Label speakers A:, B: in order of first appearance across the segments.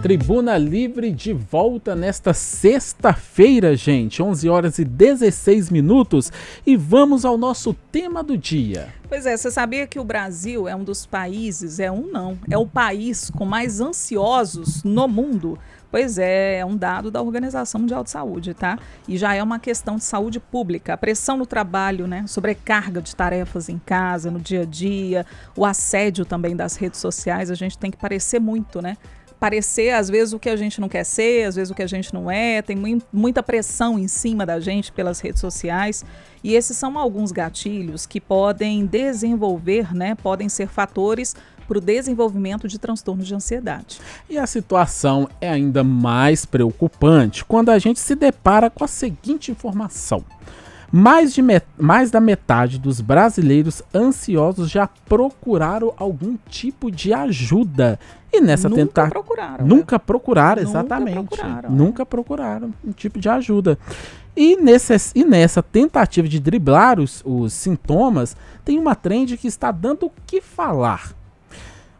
A: Tribuna Livre de volta nesta sexta-feira, gente, 11 horas e 16 minutos, e vamos ao nosso tema do dia.
B: Pois é, você sabia que o Brasil é um dos países, é o país com mais ansiosos no mundo? Pois é um dado da Organização Mundial de Saúde, tá? E já é uma questão de saúde pública. A pressão no trabalho, né? Sobrecarga de tarefas em casa, no dia a dia, o assédio também das redes sociais, a gente tem que parecer muito, né? Parecer, às vezes, o que a gente não quer ser, às vezes o que a gente não é, tem muita pressão em cima da gente pelas redes sociais, e esses são alguns gatilhos que podem desenvolver, né, podem ser fatores para o desenvolvimento de transtornos de ansiedade.
A: E a situação é ainda mais preocupante quando a gente se depara com a seguinte informação. Mais da metade dos brasileiros ansiosos já procuraram algum tipo de ajuda. E nessa Nunca procuraram, exatamente. Nunca procuraram um tipo de ajuda. E nessa tentativa de driblar os sintomas, tem uma trend que está dando o que falar.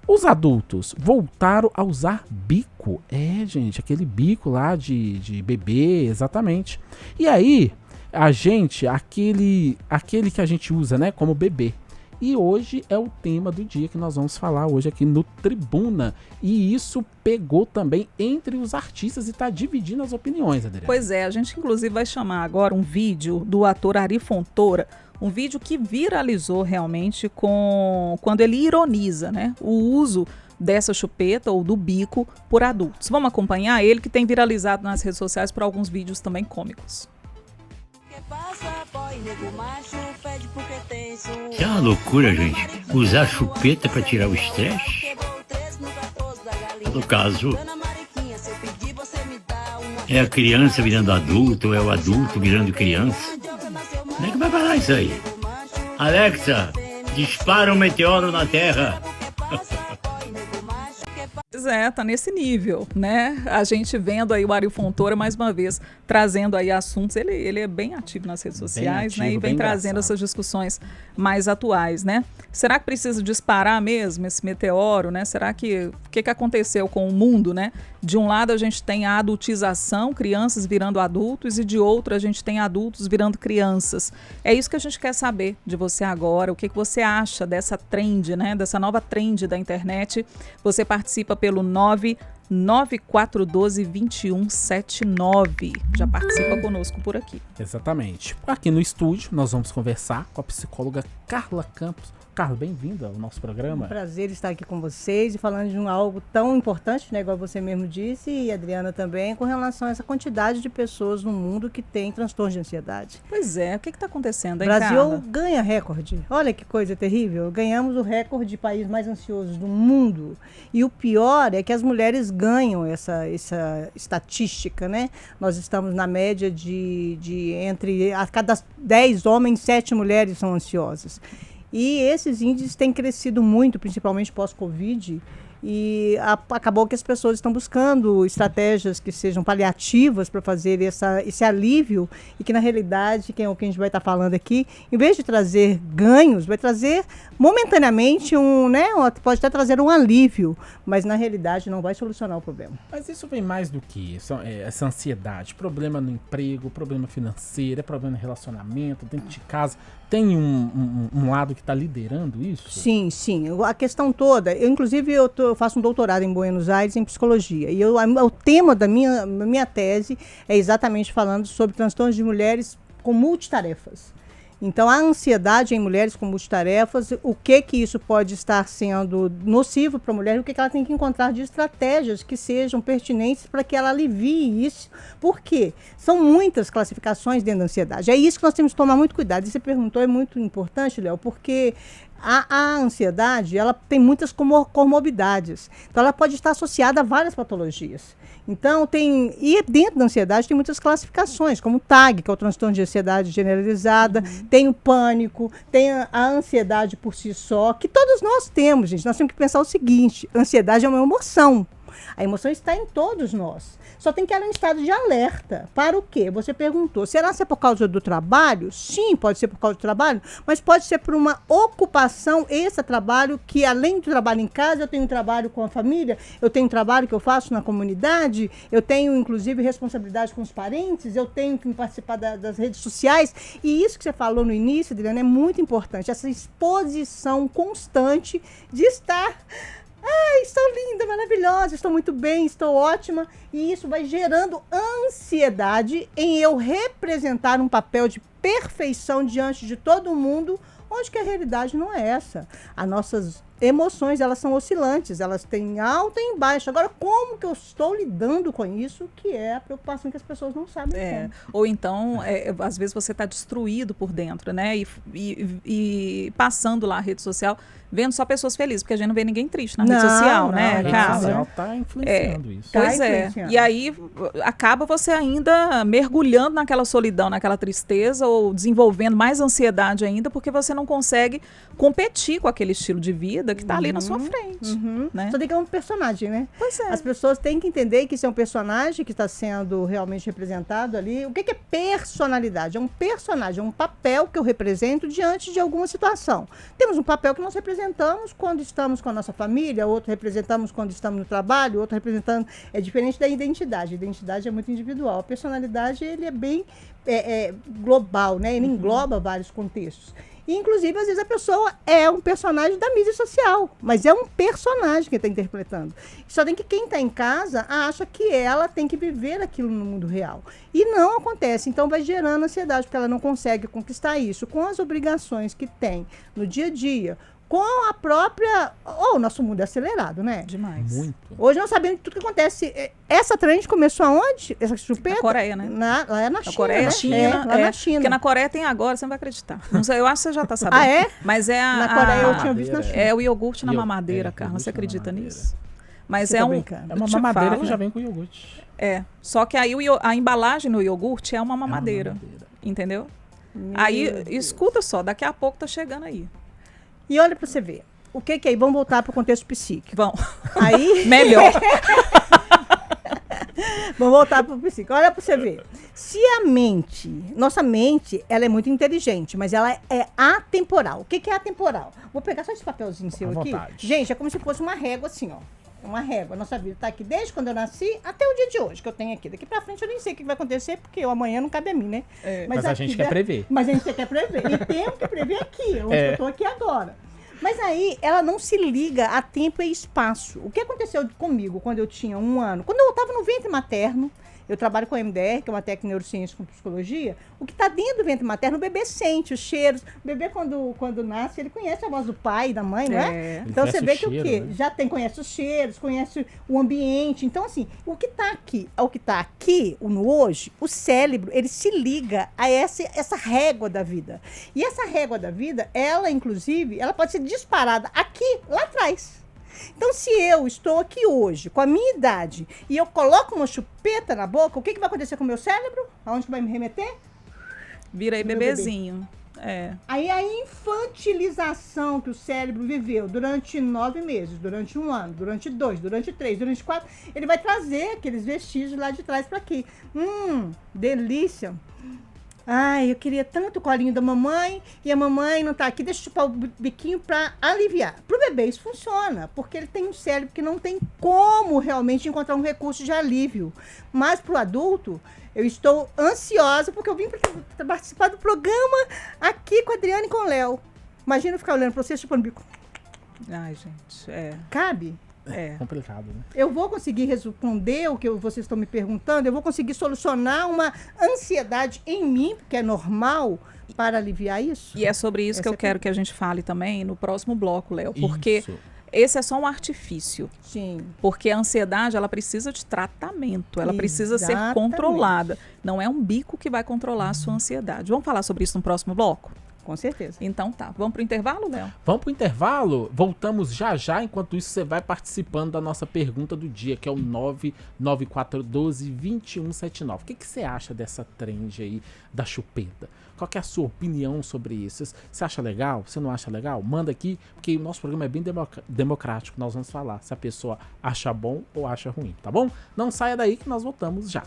A: Os adultos voltaram a usar bico. Gente, aquele bico lá de bebê, exatamente. E aí, aquele que a gente usa, né, como bebê. E hoje é o tema do dia que nós vamos falar hoje aqui no Tribuna. E isso pegou também entre os artistas e está dividindo as opiniões, Adriana.
B: Pois é, a gente inclusive vai chamar agora um vídeo do ator Ari Fontoura, um vídeo que viralizou realmente quando ele ironiza, né, o uso dessa chupeta ou do bico por adultos. Vamos acompanhar ele, que tem viralizado nas redes sociais por alguns vídeos também cômicos.
C: É uma loucura, gente. Usar chupeta para tirar o estresse. No caso, é a criança virando adulto, ou é o adulto virando criança. Como é que vai parar isso aí? Alexa, dispara um meteoro na Terra.
B: Pois é, tá nesse nível, né? A gente vendo aí o Ari Fontoura, mais uma vez, trazendo aí assuntos, ele é bem ativo nas redes sociais, né? E vem trazendo essas discussões mais atuais, né? Será que precisa disparar mesmo esse meteoro, né? Será que, o que aconteceu com o mundo, né? De um lado a gente tem a adultização, crianças virando adultos, e de outro a gente tem adultos virando crianças. É isso que a gente quer saber de você agora, o que você acha dessa trend, né? Dessa nova trend da internet. Você participa pelo 99412-2179. Já participa conosco por aqui.
A: Exatamente. Aqui no estúdio nós vamos conversar com a psicóloga Carla Campos. Carla, bem-vinda ao nosso programa.
D: É um prazer estar aqui com vocês e falando de algo tão importante, né, igual você mesmo disse, e a Adriana também, com relação a essa quantidade de pessoas no mundo que tem transtorno de ansiedade.
B: Pois é, o que está acontecendo aí,
D: O Brasil
B: Carla?
D: ganha recorde. Olha que coisa terrível. Ganhamos o recorde de país mais ansioso do mundo. E o pior é que as mulheres ganham essa estatística, né? Nós estamos na média de entre a cada 10 homens, 7 mulheres são ansiosas. E esses índices têm crescido muito, principalmente pós-Covid, e acabou que as pessoas estão buscando estratégias que sejam paliativas para fazer esse alívio, e que na realidade, que é o que a gente vai estar falando aqui, em vez de trazer ganhos, vai trazer momentaneamente pode até trazer um alívio, mas na realidade não vai solucionar o problema.
A: Mas isso vem mais do que isso, essa ansiedade, problema no emprego, problema financeiro, problema no relacionamento, dentro de casa. Tem um lado que está liderando isso?
D: Sim. A questão toda, eu faço um doutorado em Buenos Aires em psicologia, e o tema da minha tese é exatamente falando sobre transtornos de mulheres com multitarefas. Então, a ansiedade em mulheres com multitarefas, o que isso pode estar sendo nocivo para a mulher, o que ela tem que encontrar de estratégias que sejam pertinentes para que ela alivie isso. Por quê? São muitas classificações dentro da ansiedade. É isso que nós temos que tomar muito cuidado. E você perguntou, é muito importante, Léo, porque a ansiedade, ela tem muitas comorbidades. Então, ela pode estar associada a várias patologias. Então, e dentro da ansiedade tem muitas classificações, como o TAG, que é o transtorno de ansiedade generalizada, tem o pânico, tem a ansiedade por si só, que todos nós temos, gente. Nós temos que pensar o seguinte: ansiedade é uma emoção. A emoção está em todos nós. Só tem que estar em estado de alerta. Para o quê? Você perguntou, será que é por causa do trabalho? Sim, pode ser por causa do trabalho, mas pode ser por uma ocupação, esse trabalho, que além do trabalho em casa, eu tenho um trabalho com a família, eu tenho um trabalho que eu faço na comunidade, eu tenho, inclusive, responsabilidade com os parentes, eu tenho que participar das redes sociais. E isso que você falou no início, Adriana, é muito importante. Essa exposição constante de estar... Ai, estou linda, maravilhosa, estou muito bem, estou ótima. E isso vai gerando ansiedade em eu representar um papel de perfeição diante de todo mundo, onde que a realidade não é essa. As nossas emoções, elas são oscilantes, elas têm alta e baixo. Agora, como que eu estou lidando com isso, que é a preocupação que as pessoas não sabem como.
B: Ou então, às vezes você está destruído por dentro, né? E passando lá a rede social, vendo só pessoas felizes, porque a gente não vê ninguém triste na rede social, né?
A: A rede social está influenciando isso.
B: Pois e aí acaba você ainda mergulhando naquela solidão, naquela tristeza, ou desenvolvendo mais ansiedade ainda, porque você não consegue competir com aquele estilo de vida que está ali na sua frente. Né?
D: Só tem que é um personagem, né?
B: Pois é.
D: As pessoas têm que entender que isso é um personagem que está sendo realmente representado ali. O que é personalidade? É um personagem, é um papel que eu represento diante de alguma situação. Temos um papel que nós representamos quando estamos com a nossa família, outro representamos quando estamos no trabalho, outro representando... É diferente da identidade. A identidade é muito individual. A personalidade, ele é bem global, né? Ele engloba vários contextos. E, inclusive, às vezes a pessoa é um personagem da mídia social, mas é um personagem que está interpretando. Só tem que quem está em casa acha que ela tem que viver aquilo no mundo real. E não acontece. Então vai gerando ansiedade, porque ela não consegue conquistar isso com as obrigações que tem no dia a dia, com a própria... o nosso mundo é acelerado, né?
B: Demais.
A: Muito.
D: Hoje nós sabemos tudo que acontece. Essa trend começou aonde? Essa chupeta?
B: Na Coreia, né?
D: Lá é na China.
B: Coreia,
D: né?
B: China.
D: Lá na China.
B: Porque na Coreia tem agora, você não vai acreditar. Não sei, eu acho que você já está sabendo.
D: Ah, é?
B: Mas
D: Na Coreia eu tinha visto na China.
B: É o iogurte na mamadeira, Carla. Você acredita nisso? Mas
D: Você tá brincando?
A: É uma mamadeira que já vem com iogurte.
B: Só que aí a embalagem no iogurte é uma mamadeira. Entendeu? Aí, escuta só, daqui a pouco tá chegando aí.
D: E olha para você ver. O que é? Vamos voltar para o contexto psíquico.
B: Vão.
D: Aí...
B: Melhor.
D: Vamos voltar para o psíquico. Olha para você ver. Se a mente... Nossa mente, ela é muito inteligente, mas ela é atemporal. O que é atemporal? Vou pegar só esse papelzinho seu aqui.
A: Vontade.
D: Gente, é como se fosse uma régua assim, ó. Uma régua. Nossa vida está aqui desde quando eu nasci até o dia de hoje, que eu tenho aqui. Daqui para frente eu nem sei o que vai acontecer, porque amanhã não cabe a mim, né?
A: Mas a gente quer prever.
D: Mas a gente quer prever. E temos que prever aqui, onde eu estou aqui agora. Mas aí ela não se liga a tempo e espaço. O que aconteceu comigo quando eu tinha 1 ano? Quando eu estava no ventre materno, eu trabalho com MDR, que é uma técnica de neurociência com psicologia. O que está dentro do ventre materno, o bebê sente os cheiros. O bebê, quando nasce, ele conhece a voz do pai e da mãe, não é? Então você vê que
A: cheiro,
D: o quê?
A: né?
D: Já conhece os cheiros, conhece o ambiente. Então, assim, o que está aqui, no hoje, o cérebro, ele se liga a essa régua da vida. E essa régua da vida, ela, inclusive, ela pode ser disparada aqui, lá atrás. Então, se eu estou aqui hoje, com a minha idade, e eu coloco uma chupeta na boca, o que vai acontecer com o meu cérebro? Aonde que vai me remeter?
B: Vira aí
D: Meu
B: bebezinho.
D: Aí a infantilização que o cérebro viveu durante 9 meses, durante 1 ano, durante 2, durante 3, durante 4, ele vai trazer aqueles vestígios lá de trás para aqui. Delícia! Ai, eu queria tanto o colinho da mamãe e a mamãe não tá aqui, deixa eu chupar o biquinho para aliviar. Pro bebê isso funciona, porque ele tem um cérebro que não tem como realmente encontrar um recurso de alívio. Mas pro adulto, eu estou ansiosa porque eu vim para participar do programa aqui com a Adriana e com o Léo. Imagina eu ficar olhando para você chupando o bico.
B: Ai, gente,
D: Cabe?
A: É complicado, né?
D: Eu vou conseguir responder o que vocês estão me perguntando? Eu vou conseguir solucionar uma ansiedade em mim, que é normal, para aliviar isso?
B: E é sobre isso que eu quero que a gente fale também no próximo bloco, Léo. Porque esse é só um artifício.
D: Sim.
B: Porque a ansiedade, ela precisa de tratamento. Ela precisa ser controlada. Não é um bico que vai controlar a sua ansiedade. Vamos falar sobre isso no próximo bloco?
D: Com certeza.
B: Então tá, vamos pro intervalo, Léo?
A: Vamos pro intervalo? Voltamos já já. Enquanto isso, você vai participando da nossa pergunta do dia, que é o 99412-2179. O que você acha dessa trend aí da chupeta? Qual que é a sua opinião sobre isso? Você acha legal? Você não acha legal? Manda aqui, porque o nosso programa é bem democrático. Nós vamos falar se a pessoa acha bom ou acha ruim, tá bom? Não saia daí que nós voltamos já.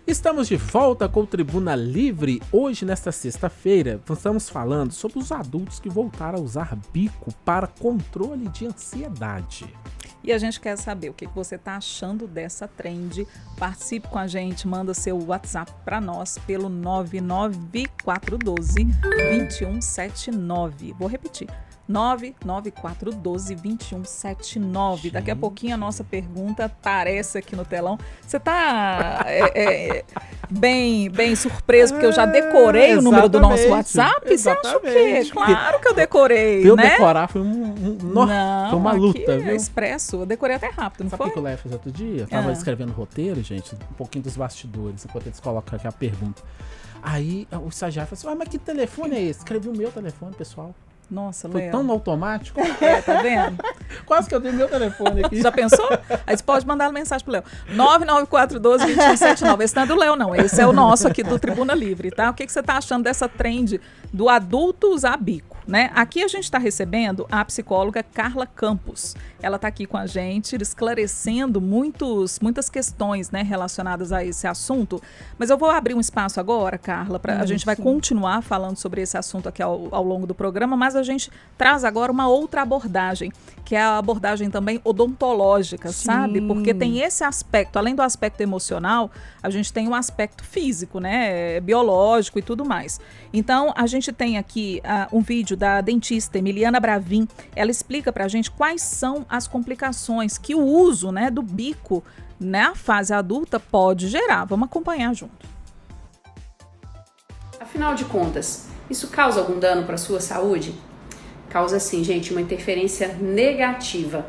A: Estamos de volta com o Tribuna Livre. Hoje, nesta sexta-feira, estamos falando sobre os adultos que voltaram a usar bico para controle de ansiedade.
B: E a gente quer saber o que você está achando dessa trend. Participe com a gente, manda seu WhatsApp para nós pelo 99412-2179. Vou repetir. 99412-2179. Daqui a pouquinho a nossa pergunta aparece aqui no telão. Você tá bem surpreso, porque eu já decorei o número do nosso WhatsApp? Você acha o quê? Claro que eu decorei,
A: eu
B: né?
A: decorar foi foi uma luta, viu?
B: Expresso, eu decorei até rápido, não
A: Sabe
B: foi?
A: o que eu leve fazer outro dia? Eu tava escrevendo roteiro, gente, um pouquinho dos bastidores, enquanto eles colocam aqui a pergunta. Aí o estagiário falou assim, mas que telefone é esse? Escrevi o meu telefone, pessoal.
B: Nossa,
A: Foi
B: Léo.
A: tão automático.
B: Tá vendo?
A: Quase que eu dei meu telefone aqui.
B: Já pensou? Aí você pode mandar uma mensagem pro Léo. 99412-2179. Esse não é do Léo, não. Esse é o nosso aqui do Tribuna Livre, tá? O que você tá achando dessa trend do adulto usar bico, né? Aqui a gente está recebendo a psicóloga Carla Campos. Ela tá aqui com a gente, esclarecendo muitas questões, né, relacionadas a esse assunto. Mas eu vou abrir um espaço agora, Carla, a gente vai continuar falando sobre esse assunto aqui ao longo do programa, mas a gente traz agora uma outra abordagem, que é a abordagem também odontológica, sabe? Porque tem esse aspecto, além do aspecto emocional, a gente tem um aspecto físico, né? Biológico e tudo mais. Então, a gente tem aqui um vídeo da dentista Emiliana Bravin. Ela explica pra gente quais são as complicações que o uso, né, do bico na fase adulta pode gerar. Vamos acompanhar junto.
E: Afinal de contas, isso causa algum dano para a sua saúde? Causa sim, gente, uma interferência negativa.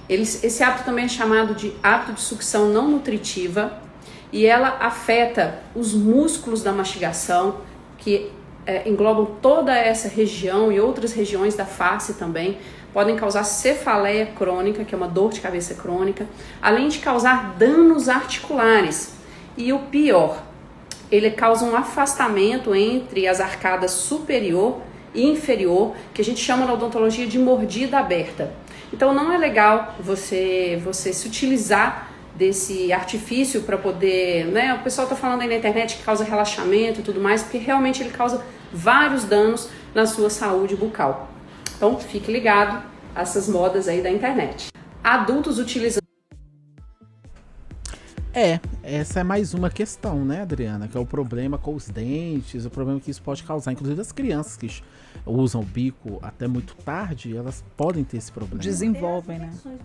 E: Esse hábito também é chamado de hábito de sucção não nutritiva e ela afeta os músculos da mastigação, que englobam toda essa região e outras regiões da face também. Podem causar cefaleia crônica, que é uma dor de cabeça crônica, além de causar danos articulares. E o pior, ele causa um afastamento entre as arcadas superior e inferior, que a gente chama na odontologia de mordida aberta. Então não é legal você se utilizar desse artifício para poder, né? O pessoal está falando aí na internet que causa relaxamento e tudo mais, porque realmente ele causa vários danos na sua saúde bucal. Então fique ligado a essas modas aí da internet. Adultos utilizando...
A: Essa é mais uma questão, né, Adriana? Que é o problema com os dentes, o problema que isso pode causar. Inclusive as crianças que usam o bico até muito tarde, elas podem ter esse problema.
B: Desenvolvem, né?
D: Né?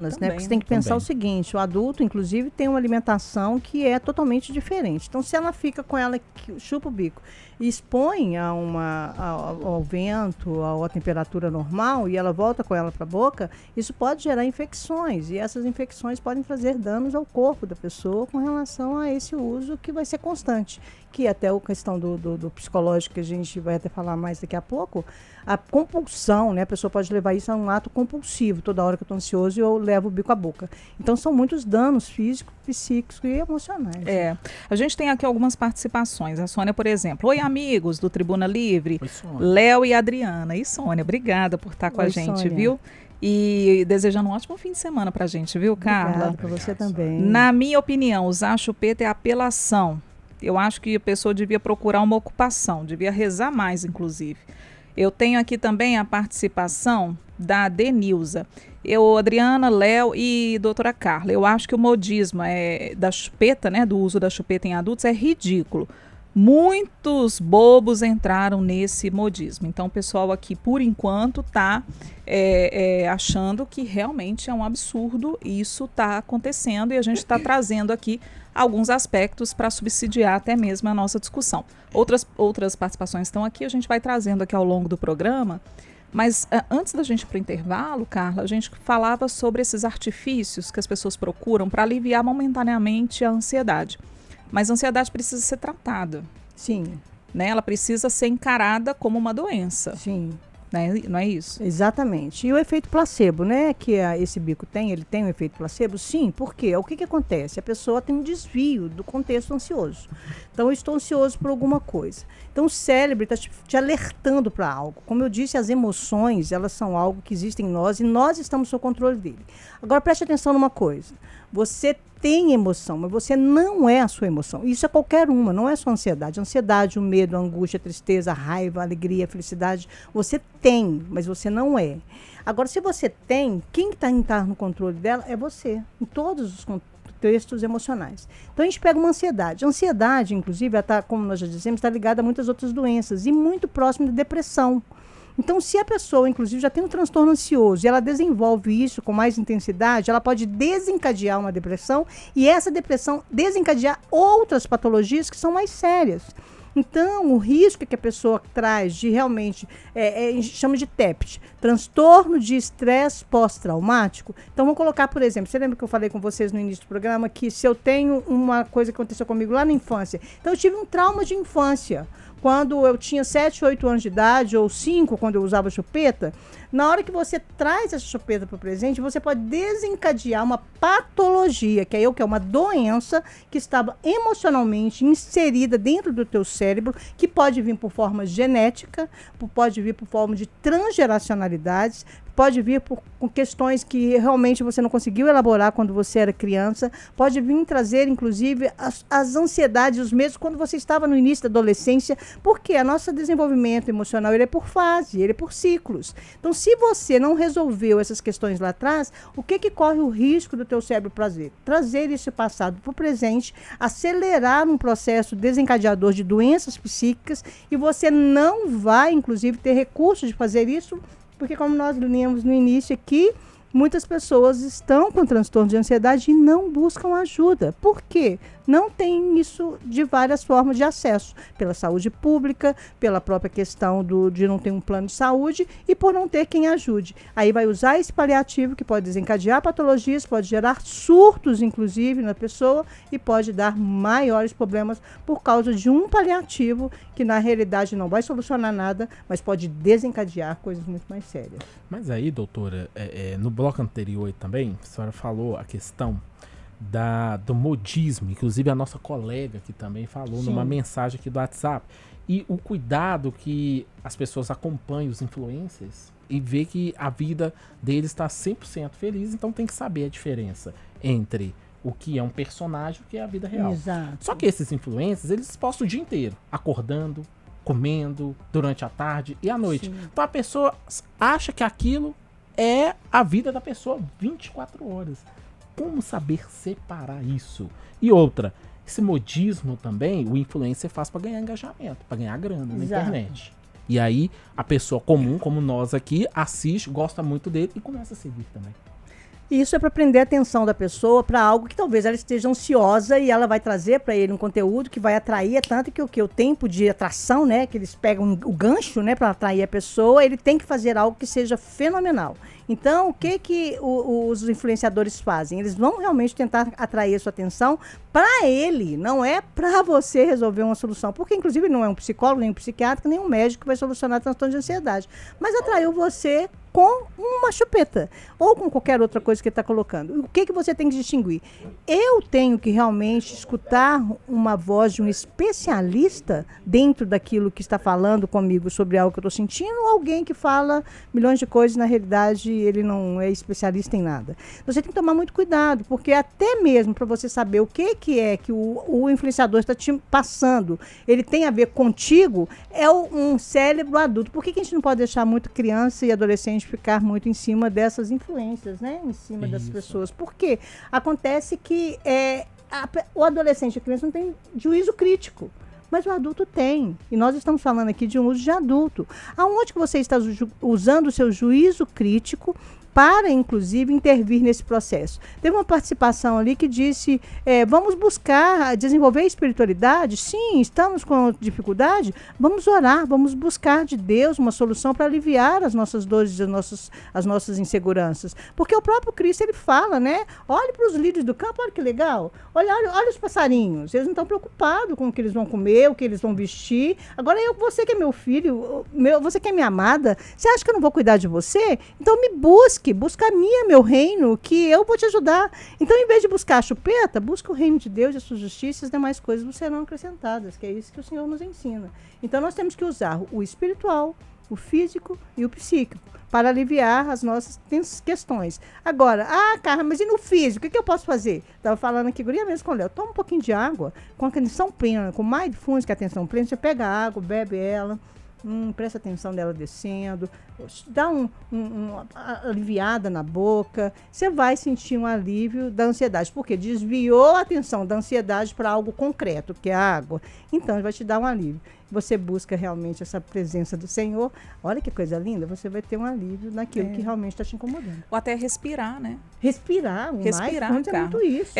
D: Porque você tem que pensar o seguinte, o adulto, inclusive, tem uma alimentação que é totalmente diferente. Então, se ela fica com ela, chupa o bico, e expõe ao vento, à temperatura normal, e ela volta com ela para a boca, isso pode gerar infecções, e essas infecções podem fazer danos ao corpo da pessoa com relação a esse uso que vai ser constante. Que até a questão do psicológico, que a gente vai até falar mais daqui a pouco, a compulsão, né? A pessoa pode levar isso a um ato compulsivo. Toda hora que eu estou ansioso, eu levo o bico à boca. Então, são muitos danos físicos, psíquicos e emocionais.
B: A gente tem aqui algumas participações. A Sônia, por exemplo. Oi, amigos do Tribuna Livre.
A: Oi, Sônia.
B: Léo e Adriana. E Sônia, obrigada por estar com a gente,
D: Sônia.
B: Viu? E desejando um ótimo fim de semana pra gente, viu, Carla?
D: Obrigada, para você também.
B: Na minha opinião, usar a chupeta é apelação. Eu acho que a pessoa devia procurar uma ocupação, devia rezar mais, inclusive. Eu tenho aqui também a participação da Denilza. Adriana, Léo e doutora Carla, eu acho que o modismo da chupeta, né, do uso da chupeta em adultos é ridículo. Muitos bobos entraram nesse modismo. Então, o pessoal aqui, por enquanto, está achando que realmente é um absurdo. Isso está acontecendo e a gente está trazendo aqui alguns aspectos para subsidiar até mesmo a nossa discussão. Outras participações estão aqui, a gente vai trazendo aqui ao longo do programa. Mas antes da gente ir para o intervalo, Carla, a gente falava sobre esses artifícios que as pessoas procuram para aliviar momentaneamente a ansiedade. Mas a ansiedade precisa ser tratada.
D: Sim.
B: Né? Ela precisa ser encarada como uma doença.
D: Sim.
B: Né? Não é isso?
D: Exatamente. E o efeito placebo, né? Que esse bico tem, ele tem um efeito placebo? Sim, por quê? O que acontece? A pessoa tem um desvio do contexto ansioso. Então, eu estou ansioso por alguma coisa. Então, o cérebro está te alertando para algo. Como eu disse, as emoções, elas são algo que existem em nós e nós estamos sob controle dele. Agora, preste atenção numa coisa. Você tem emoção, mas você não é a sua emoção. Isso é qualquer uma, não é só ansiedade. Ansiedade, o medo, a angústia, a tristeza, a raiva, a alegria, a felicidade. Você tem, mas você não é. Agora, se você tem, quem está no controle dela é você, em todos os contextos emocionais. Então, a gente pega uma ansiedade. A ansiedade, inclusive, como nós já dissemos, está ligada a muitas outras doenças e muito próximo da depressão. Então, se a pessoa, inclusive, já tem um transtorno ansioso e ela desenvolve isso com mais intensidade, ela pode desencadear uma depressão e essa depressão desencadear outras patologias que são mais sérias. Então, o risco que a pessoa traz de realmente, chama de TEPT, transtorno de estresse pós-traumático. Então, vamos colocar, por exemplo, você lembra que eu falei com vocês no início do programa que se eu tenho uma coisa que aconteceu comigo lá na infância, então eu tive um trauma de infância, quando eu tinha 7, 8 anos de idade, ou 5, quando eu usava chupeta, na hora que você traz essa chupeta para o presente, você pode desencadear uma patologia, que é uma doença que estava emocionalmente inserida dentro do teu cérebro, que pode vir por forma genética, pode vir por forma de transgeracionalidades, pode vir com questões que realmente você não conseguiu elaborar quando você era criança, pode vir trazer, inclusive, as ansiedades, os medos, quando você estava no início da adolescência, porque o nosso desenvolvimento emocional ele é por fase, ele é por ciclos. Então, se você não resolveu essas questões lá atrás, o que corre o risco do teu cérebro fazer? Trazer esse passado para o presente, acelerar um processo desencadeador de doenças psíquicas, e você não vai, inclusive, ter recursos de fazer isso, porque, como nós lemos no início aqui, muitas pessoas estão com transtorno de ansiedade e não buscam ajuda. Por quê? Não tem isso de várias formas de acesso. Pela saúde pública, pela própria questão de não ter um plano de saúde e por não ter quem ajude. Aí vai usar esse paliativo que pode desencadear patologias, pode gerar surtos, inclusive, na pessoa e pode dar maiores problemas por causa de um paliativo que, na realidade, não vai solucionar nada, mas pode desencadear coisas muito mais sérias.
A: Mas aí, doutora, no bloco anterior também, a senhora falou a questão do modismo, inclusive a nossa colega que também falou
D: Sim.
A: numa mensagem aqui do WhatsApp, e o cuidado que as pessoas acompanham os influencers e vê que a vida deles está 100% feliz, então tem que saber a diferença entre o que é um personagem e o que é a vida real.
D: Exato.
A: Só que esses influencers, eles postam o dia inteiro, acordando, comendo, durante a tarde e à noite.
D: Sim.
A: Então a pessoa acha que aquilo é a vida da pessoa 24 horas. Como saber separar isso? E outra, esse modismo também, o influencer faz para ganhar engajamento, para ganhar grana na
D: Exato.
A: internet. E aí, a pessoa comum, como nós aqui, assiste, gosta muito dele e começa a seguir também.
D: Isso é para prender a atenção da pessoa para algo que talvez ela esteja ansiosa e ela vai trazer para ele um conteúdo que vai atrair, tanto que o tempo de atração, né, que eles pegam o gancho, né, para atrair a pessoa, ele tem que fazer algo que seja fenomenal. Então, o que os influenciadores fazem? Eles vão realmente tentar atrair a sua atenção para ele, não é para você resolver uma solução. Porque, inclusive, não é um psicólogo, nem um psiquiatra, nem um médico que vai solucionar transtorno de ansiedade. Mas atraiu você com uma chupeta ou com qualquer outra coisa que ele está colocando. O que você tem que distinguir? Eu tenho que realmente escutar uma voz de um especialista dentro daquilo que está falando comigo sobre algo que eu estou sentindo, ou alguém que fala milhões de coisas, na realidade ele não é especialista em nada. Você tem que tomar muito cuidado, porque até mesmo para você saber o que é que o influenciador está te passando, ele tem a ver contigo, é um cérebro adulto. Por que a gente não pode deixar muito criança e adolescente ficar muito em cima dessas influências, né? Em cima das pessoas. Porque acontece que o adolescente e a criança não tem juízo crítico. Mas o adulto tem. E nós estamos falando aqui de um uso de adulto. Aonde que você está usando o seu juízo crítico para, inclusive, intervir nesse processo. Teve uma participação ali que disse, vamos buscar desenvolver a espiritualidade? Sim, estamos com dificuldade? Vamos orar, vamos buscar de Deus uma solução para aliviar as nossas dores, as nossas inseguranças. Porque o próprio Cristo, ele fala, né? Olhe para os lírios do campo, olha que legal. Olha os passarinhos, eles não estão preocupados com o que eles vão comer, o que eles vão vestir. Agora, você que é meu filho, você que é minha amada, você acha que eu não vou cuidar de você? Então me busca a minha, meu reino, que eu vou te ajudar. Então, em vez de buscar a chupeta, busca o reino de Deus e a sua justiça, e as demais coisas serão acrescentadas, que é isso que o Senhor nos ensina. Então, nós temos que usar o espiritual, o físico e o psíquico para aliviar as nossas questões. Agora, Carla, mas e no físico? O que eu posso fazer? Estava falando aqui, guria mesmo com o Léo, toma um pouquinho de água, com a atenção plena, com mindfulness, que é a atenção plena, você pega a água, bebe ela, presta atenção dela descendo, dá uma aliviada na boca, você vai sentir um alívio da ansiedade, porque desviou a atenção da ansiedade para algo concreto, que é a água. Então, vai te dar um alívio. Você busca realmente essa presença do Senhor, olha que coisa linda, você vai ter um alívio naquilo que realmente está te incomodando.
B: Ou até respirar, né?
D: Respirar,
B: cara.
D: É muito isso.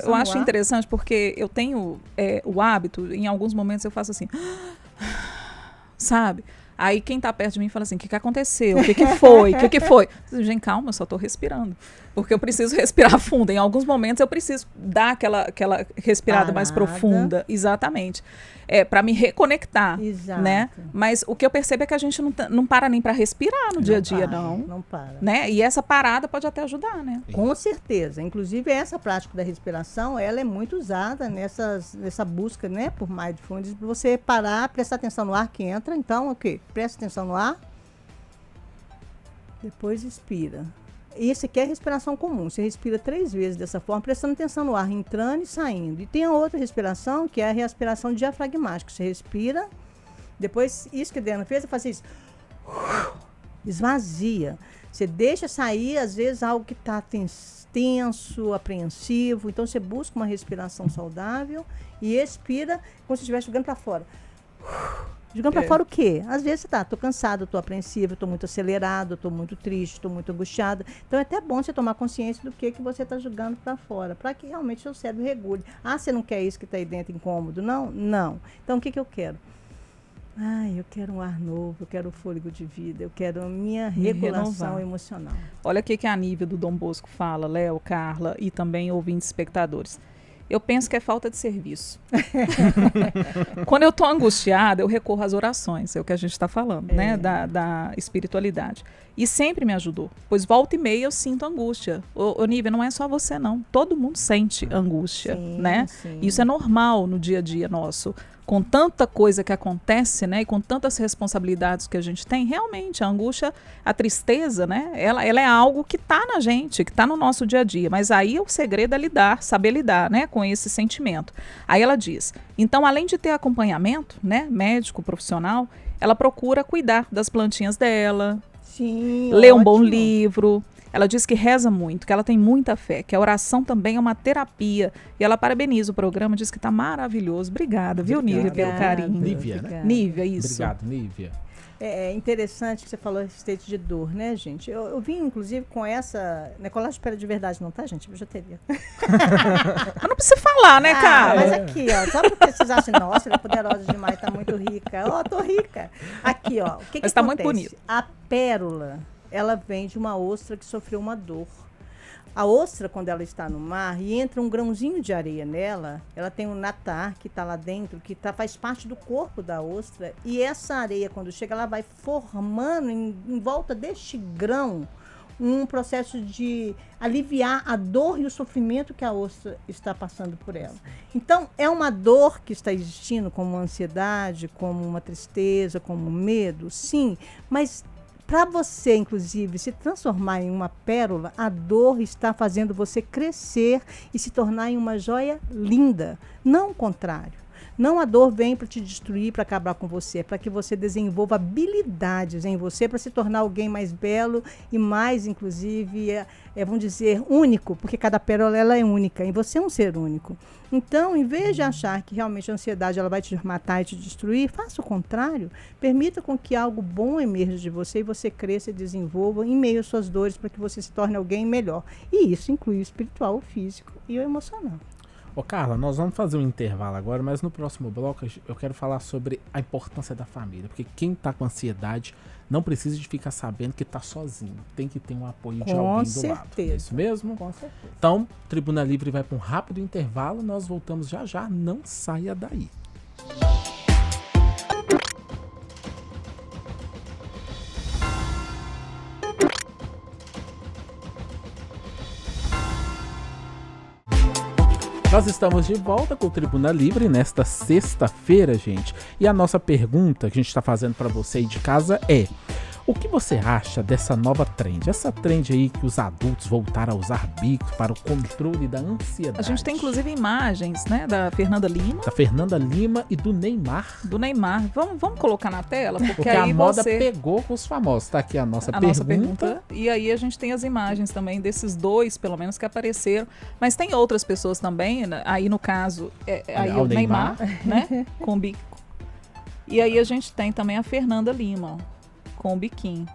B: Eu acho interessante, porque eu tenho o hábito, em alguns momentos eu faço assim, sabe? Aí quem tá perto de mim fala assim, o que aconteceu? O que foi? O que foi? Gente, calma, eu só tô respirando. Porque eu preciso respirar fundo. Em alguns momentos eu preciso dar aquela respirada mais profunda. Exatamente. Para me reconectar.
D: Exato.
B: Né? Mas o que eu percebo é que a gente não para nem para respirar no dia a dia, não.
D: Não para.
B: Né? E essa parada pode até ajudar, né?
D: Com certeza. Inclusive, essa prática da respiração, ela é muito usada nessa busca, né, por mindfulness, para você parar, prestar atenção no ar que entra. Então, presta atenção no ar, depois expira. Esse aqui é a respiração comum. Você respira 3 vezes dessa forma, prestando atenção no ar, entrando e saindo. E tem a outra respiração, que é a respiração diafragmática. Você respira, depois, isso que a Diana fez, você faz isso. Esvazia. Você deixa sair, às vezes, algo que está tenso, apreensivo. Então, você busca uma respiração saudável e expira como se estivesse jogando para fora. Jogando para fora o quê? Às vezes você tô cansado, tô apreensivo, tô muito acelerado, tô muito triste, tô muito angustiada. Então é até bom você tomar consciência do que você tá jogando para fora, para que realmente o seu cérebro regule. Você não quer isso que tá aí dentro incômodo? Não? Não. Então o que eu quero? Eu quero um ar novo, eu quero o fôlego de vida, eu quero a minha regulação emocional.
B: Olha o que a Nívia do Dom Bosco fala, Léo, Carla e também ouvintes espectadores. Eu penso que é falta de serviço. Quando eu estou angustiada, eu recorro às orações, é o que a gente está falando, né? Da espiritualidade. E sempre me ajudou, pois volta e meia eu sinto angústia. Nívia, não é só você não, todo mundo sente angústia, né?
D: Sim.
B: Isso é normal no dia a dia nosso. Com tanta coisa que acontece, né, e com tantas responsabilidades que a gente tem, realmente, a angústia, a tristeza, né, ela é algo que está na gente, que está no nosso dia a dia. Mas aí o segredo é saber lidar, né, com esse sentimento. Aí ela diz, então, além de ter acompanhamento, né, médico, profissional, ela procura cuidar das plantinhas dela, ler um bom livro. Ela diz que reza muito, que ela tem muita fé, que a oração também é uma terapia. E ela parabeniza o programa, diz que está maravilhoso. Obrigada, viu, Nívia, pelo carinho.
A: Nívia, né?
B: Nívia, isso.
A: Obrigado, Nívia.
D: É interessante que você falou a respeito de dor, né, gente? Eu vim, inclusive, com essa... Não é colagem de pele de verdade não, tá, gente? Bijuteria.
B: Mas não precisa falar, né, cara?
D: Mas aqui, ó, só porque vocês acham, nossa, ela é poderosa demais, tá muito rica. Tô rica. Aqui, ó, o que
B: Mas tá
D: acontece?
B: muito bonito.
D: A pérola, ela vem de uma ostra que sofreu uma dor. A ostra, quando ela está no mar e entra um grãozinho de areia nela, ela tem um natar que está lá dentro, que faz parte do corpo da ostra, e essa areia, quando chega, ela vai formando em volta deste grão um processo de aliviar a dor e o sofrimento que a ostra está passando por ela. Então, é uma dor que está existindo, como uma ansiedade, como uma tristeza, como um medo, sim, mas para você, inclusive, se transformar em uma pérola, a dor está fazendo você crescer e se tornar em uma joia linda, não o contrário. Não a dor vem para te destruir, para acabar com você, é para que você desenvolva habilidades em você para se tornar alguém mais belo e mais, inclusive, vamos dizer, único, porque cada pérola ela é única e você é um ser único. Então, em vez de achar que realmente a ansiedade ela vai te matar e te destruir, faça o contrário. Permita com que algo bom emerja de você e você cresça e desenvolva em meio às suas dores para que você se torne alguém melhor. E isso inclui o espiritual, o físico e o emocional.
A: Ô Carla, nós vamos fazer um intervalo agora, mas no próximo bloco eu quero falar sobre a importância da família, porque quem tá com ansiedade não precisa de ficar sabendo que tá sozinho, tem que ter um apoio de alguém do lado. É isso mesmo?
D: Com certeza.
A: Então, Tribuna Livre vai para um rápido intervalo, nós voltamos já já, não saia daí. Nós estamos de volta com o Tribuna Livre nesta sexta-feira, gente. E a nossa pergunta que a gente está fazendo para você aí de casa é: o que você acha dessa nova trend? Essa trend aí que os adultos voltaram a usar bicos para o controle da ansiedade.
B: A gente tem inclusive imagens, né, da Fernanda Lima.
A: Da Fernanda Lima e do Neymar.
B: Do Neymar. Vamos colocar na tela?
A: Porque aí a moda pegou com os famosos. Tá aqui a nossa pergunta.
B: E aí a gente tem as imagens também desses dois, pelo menos, que apareceram. Mas tem outras pessoas também. Aí no caso, aí o Neymar, né, com bico. E aí a gente tem também a Fernanda Lima, ó, com o biquinho.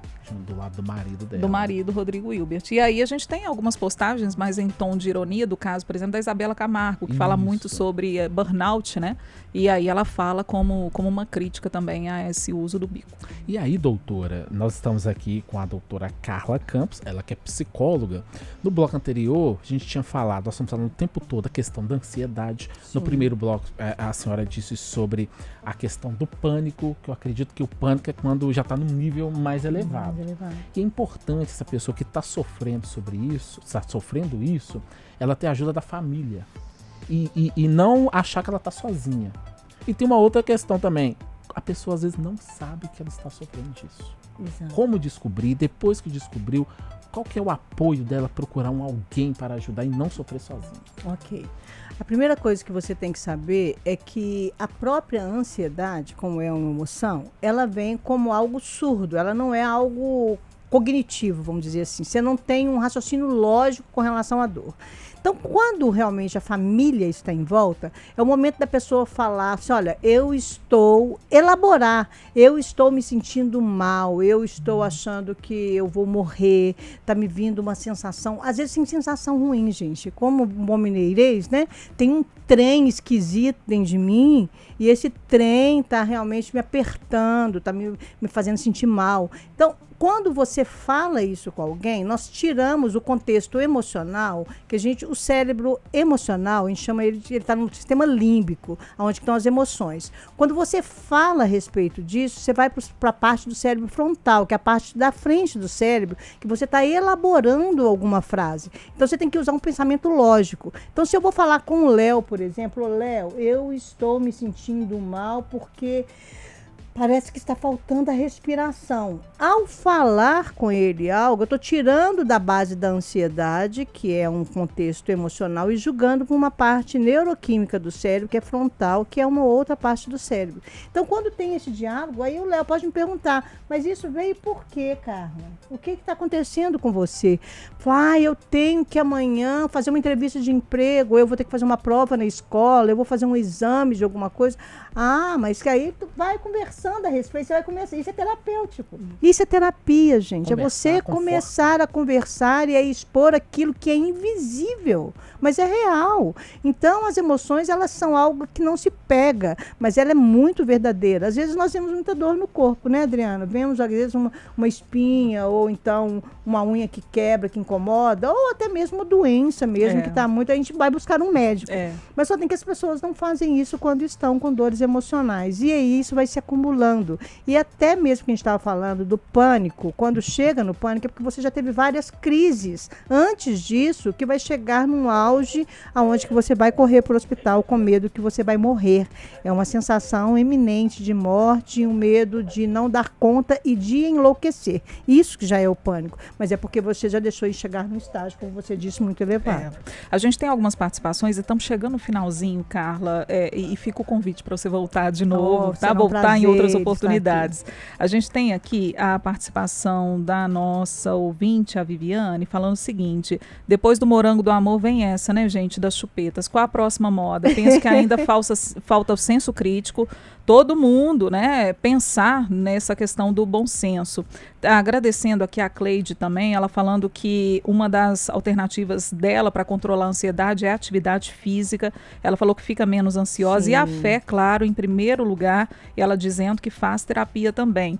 A: Do lado do marido dela.
B: Do marido, Rodrigo Hilbert. E aí a gente tem algumas postagens mais em tom de ironia, do caso, por exemplo, da Isabela Camargo, que fala muito sobre burnout, né? E aí ela fala como uma crítica também a esse uso do bico.
A: E aí, doutora, nós estamos aqui com a doutora Carla Campos, ela que é psicóloga. No bloco anterior, a gente tinha falado, nós estamos falando o tempo todo a questão da ansiedade. Sim. No primeiro bloco, a senhora disse sobre a questão do pânico, que eu acredito que o pânico é quando já está num nível mais elevado. E é importante essa pessoa que está sofrendo isso, ela ter a ajuda da família. E não achar que ela está sozinha. E tem uma outra questão também. A pessoa às vezes não sabe que ela está sofrendo disso. Exato. Como descobrir? Depois que descobriu, qual que é o apoio dela procurar alguém para ajudar e não sofrer sozinha?
D: Ok. A primeira coisa que você tem que saber é que a própria ansiedade, como é uma emoção, ela vem como algo surdo, ela não é algo cognitivo, vamos dizer assim. Você não tem um raciocínio lógico com relação à dor. Então, quando realmente a família está em volta, é o momento da pessoa falar assim, olha, eu estou me sentindo mal, eu estou achando que eu vou morrer, está me vindo uma sensação, às vezes tem sensação ruim, gente, como bom mineirês, né? Tem um trem esquisito dentro de mim e esse trem está realmente me apertando, está me fazendo sentir mal. Então, quando você fala isso com alguém, nós tiramos o contexto emocional, que o cérebro emocional, a gente chama ele está no sistema límbico, onde estão as emoções. Quando você fala a respeito disso, você vai para a parte do cérebro frontal, que é a parte da frente do cérebro, que você está elaborando alguma frase. Então, você tem que usar um pensamento lógico. Então, se eu vou falar com o Léo, por exemplo, Léo, eu estou me sentindo mal porque parece que está faltando a respiração. Ao falar com ele algo, eu estou tirando da base da ansiedade, que é um contexto emocional, e julgando por uma parte neuroquímica do cérebro, que é frontal, que é uma outra parte do cérebro. Então, quando tem esse diálogo, aí o Léo pode me perguntar, mas isso veio por quê, Carla? O que está acontecendo com você? Eu tenho que amanhã fazer uma entrevista de emprego, eu vou ter que fazer uma prova na escola, eu vou fazer um exame de alguma coisa. Mas que aí tu vai conversando a respeito, você vai começar. Isso é terapêutico. Isso é terapia, gente. É você começar a conversar e a expor aquilo que é invisível, mas é real. Então, as emoções, elas são algo que não se pega, mas ela é muito verdadeira. Às vezes nós temos muita dor no corpo, né, Adriana? Vemos, às vezes, uma espinha, ou então uma unha que quebra, que incomoda, ou até mesmo uma doença mesmo, que está muito... A gente vai buscar um médico. Mas só tem que as pessoas não fazem isso quando estão com dores emocionais. E aí isso vai se acumulando. desestimulando. E até mesmo que a gente estava falando do pânico, quando chega no pânico é porque você já teve várias crises antes disso, que vai chegar num auge aonde que você vai correr para o hospital com medo que você vai morrer. É uma sensação iminente de morte, um medo de não dar conta e de enlouquecer. Isso que já é o pânico, mas é porque você já deixou de chegar num estágio, como você disse, muito elevado.
B: A gente tem algumas participações e estamos chegando no finalzinho, Carla, e fica o convite para você voltar de novo, tá? Voltar em outras oportunidades. A gente tem aqui a participação da nossa ouvinte, a Viviane, falando o seguinte: depois do morango do amor vem essa, né, gente, das chupetas. Qual a próxima moda? Penso que ainda falta o senso crítico, todo mundo, né, pensar nessa questão do bom senso. Agradecendo aqui a Cleide também, ela falando que uma das alternativas dela para controlar a ansiedade é a atividade física. Ela falou que fica menos ansiosa. Sim. E a fé, claro, em primeiro lugar, e ela dizendo que faz terapia também.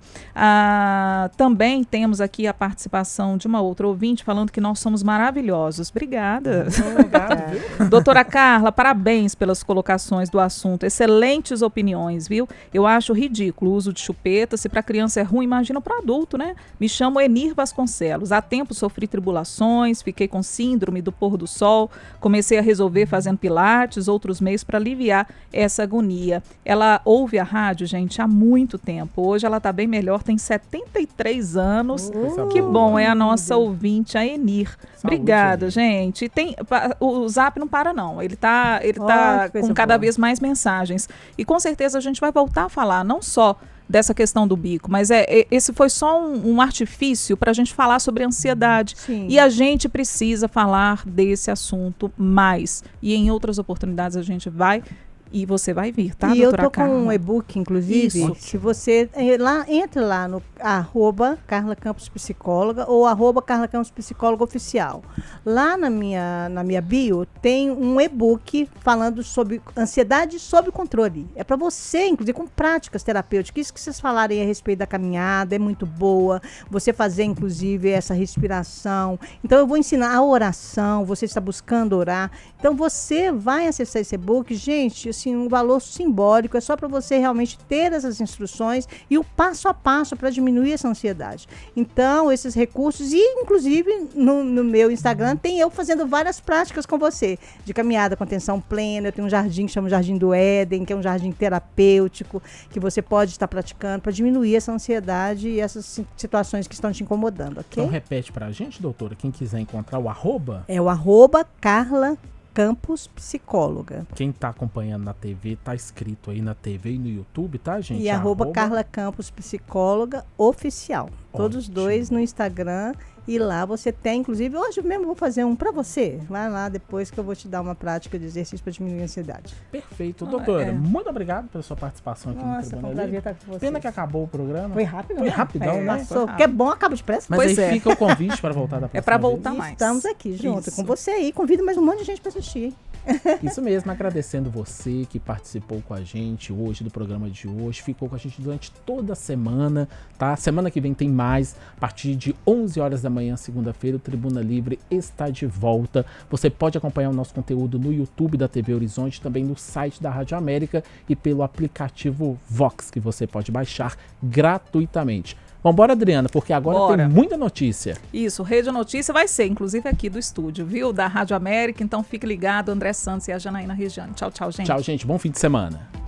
B: Também temos aqui a participação de uma outra ouvinte falando que nós somos maravilhosos. Obrigada. Obrigado. Doutora Carla, parabéns pelas colocações do assunto. Excelentes opiniões, viu? Eu acho ridículo o uso de chupeta. Se para criança é ruim, imagina para adulto, né? Me chamo Enir Vasconcelos. Há tempo sofri tribulações, fiquei com síndrome do pôr do sol, comecei a resolver fazendo pilates, outros meios para aliviar essa agonia. Ela ouve a rádio, gente, há muito tempo. Hoje ela está bem melhor, tem 73 anos. Que bom, é a nossa ouvinte, a Enir. Saúde. Obrigada, gente. O Zap não para, não. Ele tá com cada vez mais mensagens. E com certeza a gente vai voltar a falar, não só dessa questão do bico, mas esse foi só um artifício para a gente falar sobre ansiedade. Sim. E a gente precisa falar desse assunto mais. E em outras oportunidades a gente vai e você vai vir, tá,
D: e
B: doutora
D: eu tô
B: Carla?
D: com um e-book, inclusive,
B: Isso.
D: se você entre lá no @Carla Campos Psicóloga ou @Carla Campos Psicóloga Oficial. Lá na minha bio tem um e-book falando sobre ansiedade sob controle. É para você, inclusive, com práticas terapêuticas. Isso que vocês falarem a respeito da caminhada é muito boa. Você fazer, inclusive, essa respiração. Então, eu vou ensinar a oração. Você está buscando orar. Então, você vai acessar esse e-book, gente, assim, um valor simbólico, é só para você realmente ter essas instruções e o passo a passo para diminuir essa ansiedade. Então, esses recursos, e inclusive no meu Instagram tem eu fazendo várias práticas com você, de caminhada com atenção plena. Eu tenho um jardim que chama Jardim do Éden, que é um jardim terapêutico, que você pode estar praticando para diminuir essa ansiedade e essas situações que estão te incomodando, ok?
A: Então repete para a gente, doutora, quem quiser encontrar o @.
D: É o @Carla Campos Psicóloga.
A: Quem está acompanhando na TV, tá escrito aí na TV e no YouTube, tá, gente?
D: E @Carla Campos Psicóloga Oficial. Todos dois no Instagram. E lá você tem, inclusive, hoje mesmo vou fazer um para você. Vai lá depois que eu vou te dar uma prática de exercício para diminuir a ansiedade.
A: Perfeito. Doutora, muito obrigado pela sua participação aqui no Tribuna Livre. Pena que acabou o programa.
D: Foi rápido,
A: Foi rapidão, né?
D: Passou. Que é bom, acaba depressa.
A: Mas pois aí fica o convite para voltar da próxima
B: É para voltar
A: vez.
B: mais.
D: Estamos aqui junto com você aí. Convido mais um monte de gente para assistir.
A: Isso mesmo, agradecendo você que participou com a gente hoje do programa de hoje, ficou com a gente durante toda a semana, tá? Semana que vem tem mais, a partir de 11 horas da manhã, segunda-feira, o Tribuna Livre está de volta. Você pode acompanhar o nosso conteúdo no YouTube da TV Horizonte, também no site da Rádio América e pelo aplicativo Vox, que você pode baixar gratuitamente. Vambora, Adriana, porque agora tem muita notícia.
B: Isso, Rede Notícia vai ser, inclusive aqui do estúdio, viu? Da Rádio América, então fique ligado, André Santos e a Janaína Regiane. Tchau, tchau, gente.
A: Tchau, gente. Bom fim de semana.